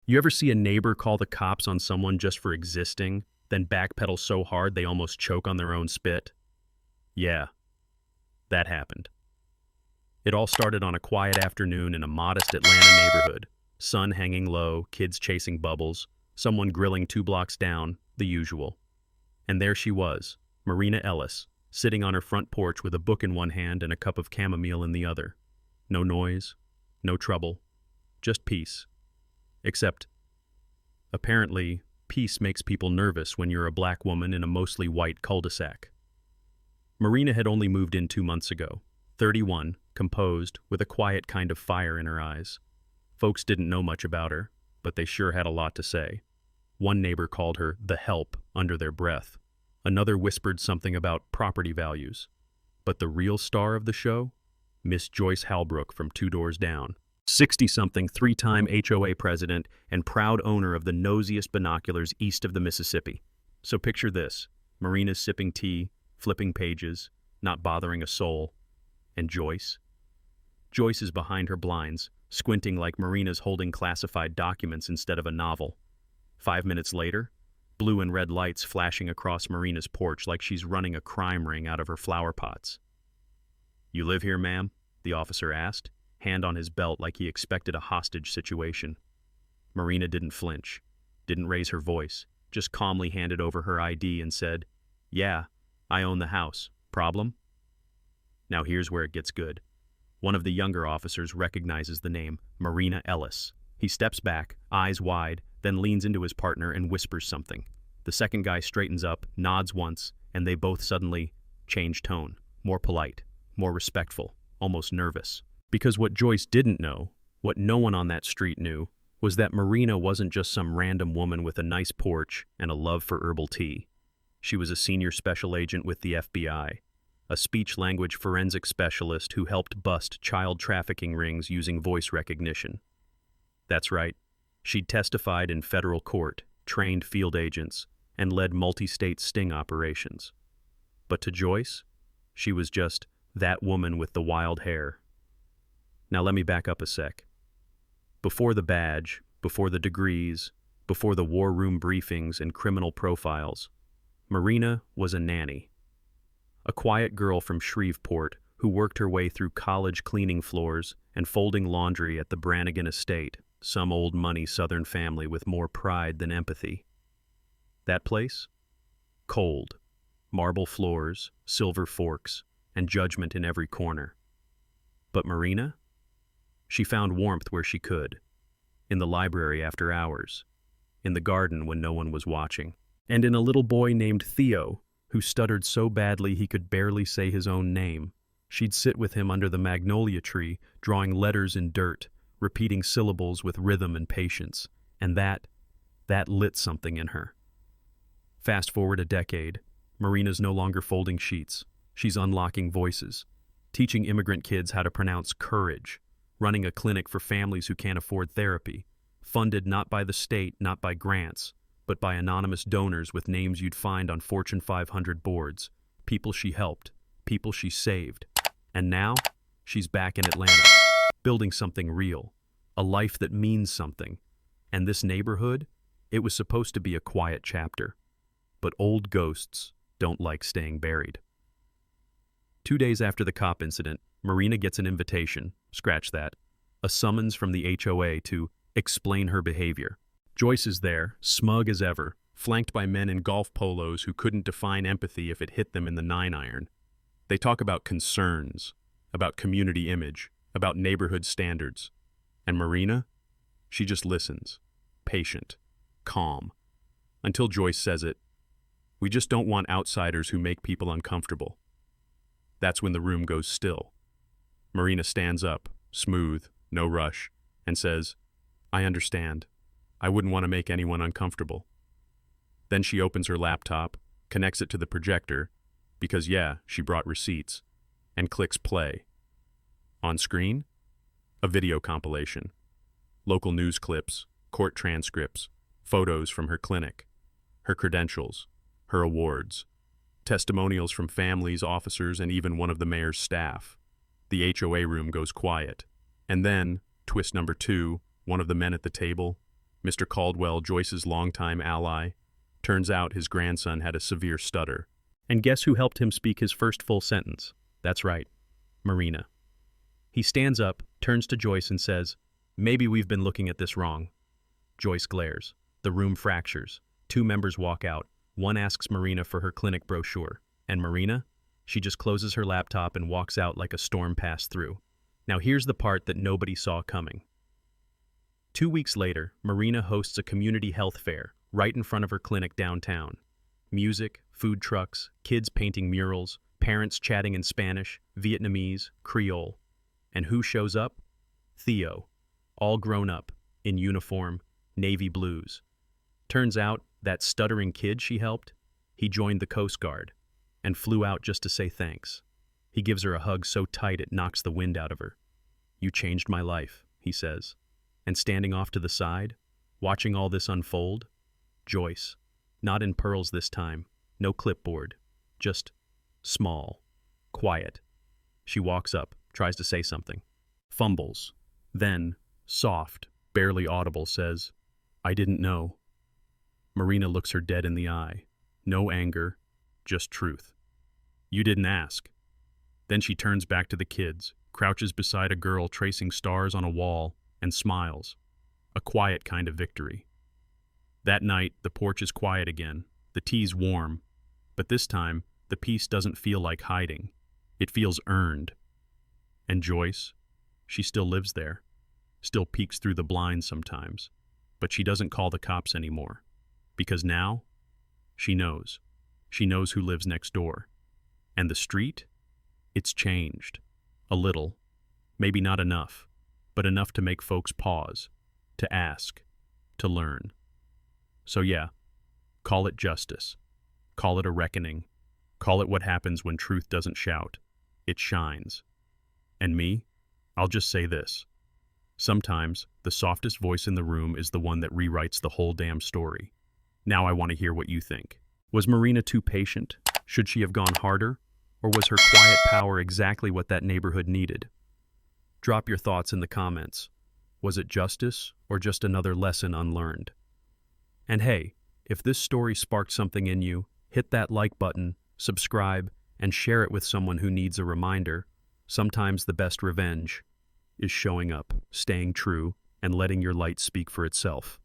You ever see a neighbor call the cops on someone just for existing, then backpedal so hard they almost choke on their own spit? Yeah, that happened. It all started on a quiet afternoon in a modest Atlanta neighborhood. Sun hanging low, kids chasing bubbles, someone grilling 2 blocks down, the usual. And there she was, Marina Ellis, sitting on her front porch with a book in one hand and a cup of chamomile in the other. No noise, no trouble, just peace. Except, apparently, peace makes people nervous when you're a black woman in a mostly white cul-de-sac. Marina had only moved in 2 months ago, 31, composed, with a quiet kind of fire in her eyes. Folks didn't know much about her, but they sure had a lot to say. One neighbor called her the help under their breath. Another whispered something about property values. But the real star of the show? Miss Joyce Halbrook from 2 doors down. 60-something, 3-time HOA president and proud owner of the nosiest binoculars east of the Mississippi. So picture this, Marina's sipping tea, flipping pages, not bothering a soul. And Joyce? Joyce is behind her blinds, squinting like Marina's holding classified documents instead of a novel. 5 minutes later, blue and red lights flashing across Marina's porch like she's running a crime ring out of her flower pots. "You live here, ma'am?" the officer asked, hand on his belt like he expected a hostage situation. Marina didn't flinch, didn't raise her voice, just calmly handed over her ID and said, "Yeah, I own the house. Problem?" Now here's where it gets good. One of the younger officers recognizes the name, Marina Ellis. He steps back, eyes wide, then leans into his partner and whispers something. The second guy straightens up, nods once, and they both suddenly change tone, more polite, more respectful, almost nervous. Because what Joyce didn't know, what no one on that street knew, was that Marina wasn't just some random woman with a nice porch and a love for herbal tea. She was a senior special agent with the FBI, a speech-language forensic specialist who helped bust child trafficking rings using voice recognition. That's right, she'd testified in federal court, trained field agents, and led multi-state sting operations. But to Joyce, she was just that woman with the wild hair. Now let me back up a sec. Before the badge, before the degrees, before the war room briefings and criminal profiles, Marina was a nanny. A quiet girl from Shreveport who worked her way through college cleaning floors and folding laundry at the Brannigan estate, some old money Southern family with more pride than empathy. That place? Cold. Marble floors, silver forks, and judgment in every corner. But Marina? She found warmth where she could. In the library after hours. In the garden when no one was watching. And in a little boy named Theo, who stuttered so badly he could barely say his own name. She'd sit with him under the magnolia tree, drawing letters in dirt, repeating syllables with rhythm and patience. And that lit something in her. Fast forward a decade, Marina's no longer folding sheets. She's unlocking voices, teaching immigrant kids how to pronounce courage, running a clinic for families who can't afford therapy, funded not by the state, not by grants, but by anonymous donors with names you'd find on Fortune 500 boards, people she helped, people she saved. And now, she's back in Atlanta, building something real, a life that means something. And this neighborhood, it was supposed to be a quiet chapter. But old ghosts don't like staying buried. 2 days after the cop incident, Marina gets an invitation, scratch that, a summons from the HOA to explain her behavior. Joyce is there, smug as ever, flanked by men in golf polos who couldn't define empathy if it hit them in the 9-iron. They talk about concerns, about community image, about neighborhood standards. And Marina? She just listens, patient, calm, until Joyce says it. "We just don't want outsiders who make people uncomfortable." That's when the room goes still. Marina stands up, smooth, no rush, and says, "I understand. I wouldn't want to make anyone uncomfortable." Then she opens her laptop, connects it to the projector, because yeah, she brought receipts, and clicks play. On screen, a video compilation. Local news clips, court transcripts, photos from her clinic, her credentials, her awards, testimonials from families, officers, and even one of the mayor's staff. The HOA room goes quiet. And then, twist number 2, one of the men at the table, Mr. Caldwell, Joyce's longtime ally. Turns out his grandson had a severe stutter. And guess who helped him speak his first full sentence? That's right, Marina. He stands up, turns to Joyce and says, "Maybe we've been looking at this wrong." Joyce glares. The room fractures. Two members walk out. One asks Marina for her clinic brochure. And Marina? She just closes her laptop and walks out like a storm passed through. Now here's the part that nobody saw coming. 2 weeks later, Marina hosts a community health fair right in front of her clinic downtown. Music, food trucks, kids painting murals, parents chatting in Spanish, Vietnamese, Creole. And who shows up? Theo, all grown up, in uniform, navy blues. Turns out, that stuttering kid she helped, he joined the Coast Guard and flew out just to say thanks. He gives her a hug so tight it knocks the wind out of her. "You changed my life," he says. And standing off to the side, watching all this unfold, Joyce, not in pearls this time, no clipboard, just small, quiet. She walks up, tries to say something, fumbles, then, soft, barely audible, says, "I didn't know." Marina looks her dead in the eye. No anger, just truth. "You didn't ask." Then she turns back to the kids, crouches beside a girl tracing stars on a wall, and smiles. A quiet kind of victory. That night, the porch is quiet again, the tea's warm, but this time, the peace doesn't feel like hiding. It feels earned. And Joyce, she still lives there, still peeks through the blinds sometimes, but she doesn't call the cops anymore. Because now, she knows. She knows who lives next door. And the street? It's changed. A little. Maybe not enough, but enough to make folks pause, to ask, to learn. So yeah, call it justice. Call it a reckoning. Call it what happens when truth doesn't shout. It shines. And me? I'll just say this. Sometimes, the softest voice in the room is the one that rewrites the whole damn story. Now I want to hear what you think. Was Marina too patient? Should she have gone harder? Or was her quiet power exactly what that neighborhood needed? Drop your thoughts in the comments. Was it justice or just another lesson unlearned? And hey, if this story sparked something in you, hit that like button, subscribe, and share it with someone who needs a reminder. Sometimes the best revenge is showing up, staying true, and letting your light speak for itself.